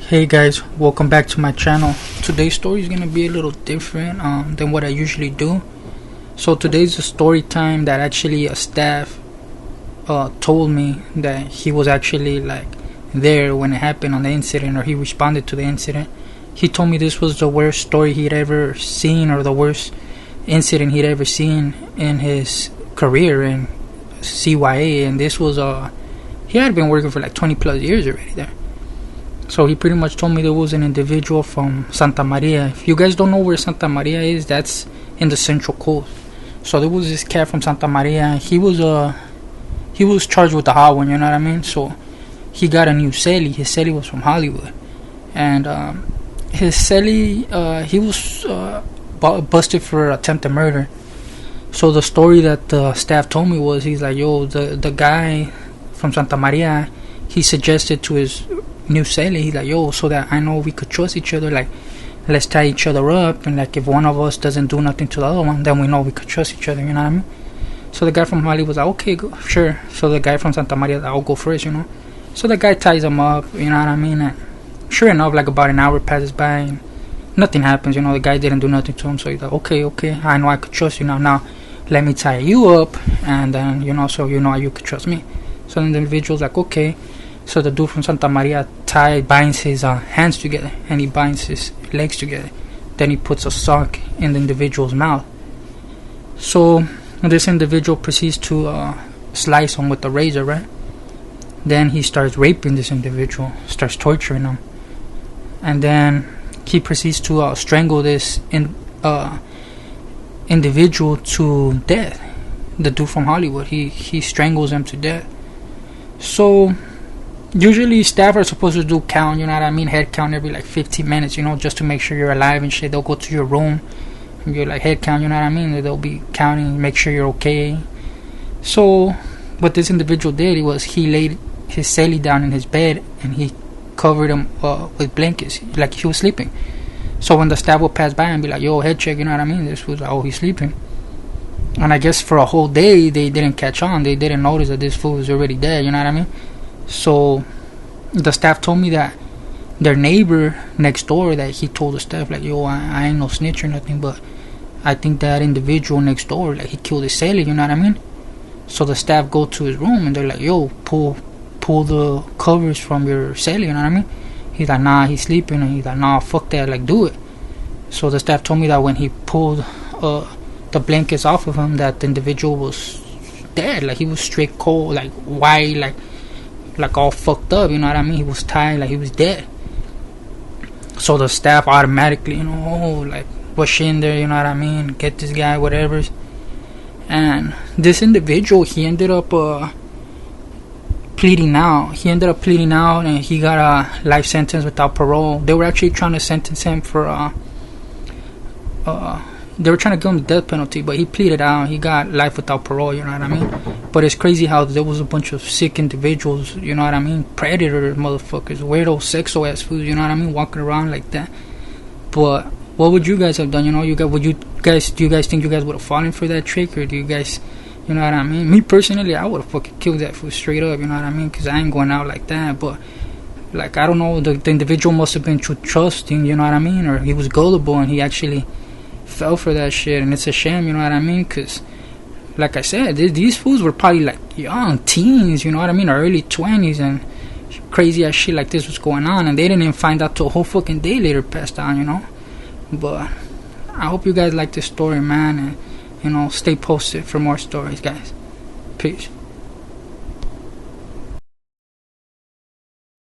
Hey guys, welcome back to my channel. Today's story is gonna be a little different than what I usually do. So today's a story time that actually a staff told me that he was actually like there when it happened on the incident, or he responded to the incident. He told me this was the worst story he'd ever seen, or the worst incident he'd ever seen in his career in CYA, and this was he had been working for like 20 plus years already there. So he pretty much told me there was an individual from Santa Maria. If you guys don't know where Santa Maria is, that's in the Central Coast. So there was this cat from Santa Maria. He was charged with the hot one, you know what I mean? So he got a new celly. His celly was from Hollywood, and his celly he was busted for attempted murder. So the story that the staff told me was, he's like, yo, the guy from Santa Maria, he suggested to his new celly, he's like, yo, so that I know we could trust each other, like, let's tie each other up, and like if one of us doesn't do nothing to the other one, then we know we could trust each other, you know what I mean? So the guy from Hollywood was like, okay, go, sure. So the guy from Santa Maria, I'll go first, you know? So the guy ties him up, you know what I mean? And sure enough, like about an hour passes by and nothing happens, you know? The guy didn't do nothing to him, so he's like, okay, I know I could trust you now let me tie you up, and then, you know, so you know you could trust me. So then the individual's like, okay. So the dude from Santa Maria binds his hands together, and he binds his legs together. Then he puts a sock in the individual's mouth. So this individual proceeds to slice him with the razor, right? Then he starts raping this individual, starts torturing him, and then he proceeds to strangle this individual to death. The dude from Hollywood, he strangles him to death. So usually staff are supposed to do count, you know what I mean, head count every like 15 minutes, you know, just to make sure you're alive and shit. They'll go to your room and you're like, head count, you know what I mean, they'll be counting, make sure you're okay. So what this individual did was he laid his celly down in his bed and he covered him with blankets like he was sleeping. So when the staff would pass by and be like, yo, head check, you know what I mean, this was like, oh, he's sleeping. And I guess for a whole day they didn't catch on, they didn't notice that this fool was already dead, you know what I mean. So the staff told me that their neighbor next door, that he told the staff like, yo, I ain't no snitch or nothing, but I think that individual next door, like, he killed his celly, you know what I mean. So the staff go to his room and they're like, yo, pull the covers from your celly, you know what I mean. He's like, nah, he's sleeping. And he's like, nah, fuck that, like, do it. So the staff told me that when he pulled the blankets off of him, that the individual was dead, like he was straight cold, like white, like all fucked up, you know what I mean. He was tired, like he was dead. So the staff automatically, you know, like, rush in there, you know what I mean, get this guy, whatever. And this individual, he ended up pleading out, and he got a life sentence without parole. They were actually trying to sentence him for they were trying to give him the death penalty, but he pleaded out. He got life without parole, you know what I mean. But it's crazy how there was a bunch of sick individuals, you know what I mean, predator motherfuckers, weirdo, sexo ass fools, you know what I mean, walking around like that. But what would you guys have done? You know, do you guys think you guys would have fallen for that trick, or do you guys, you know what I mean? Me personally, I would have fucking killed that fool straight up, you know what I mean, because I ain't going out like that. But like, I don't know, the individual must have been too trusting, you know what I mean, or he was gullible and he actually fell for that shit. And it's a shame, you know what I mean, because like I said, these fools were probably like young teens, you know what I mean, or early 20s, and crazy ass shit like this was going on, and they didn't even find out till a whole fucking day later passed on, you know. But I hope you guys like this story, man, and, you know, stay posted for more stories, guys. Peace.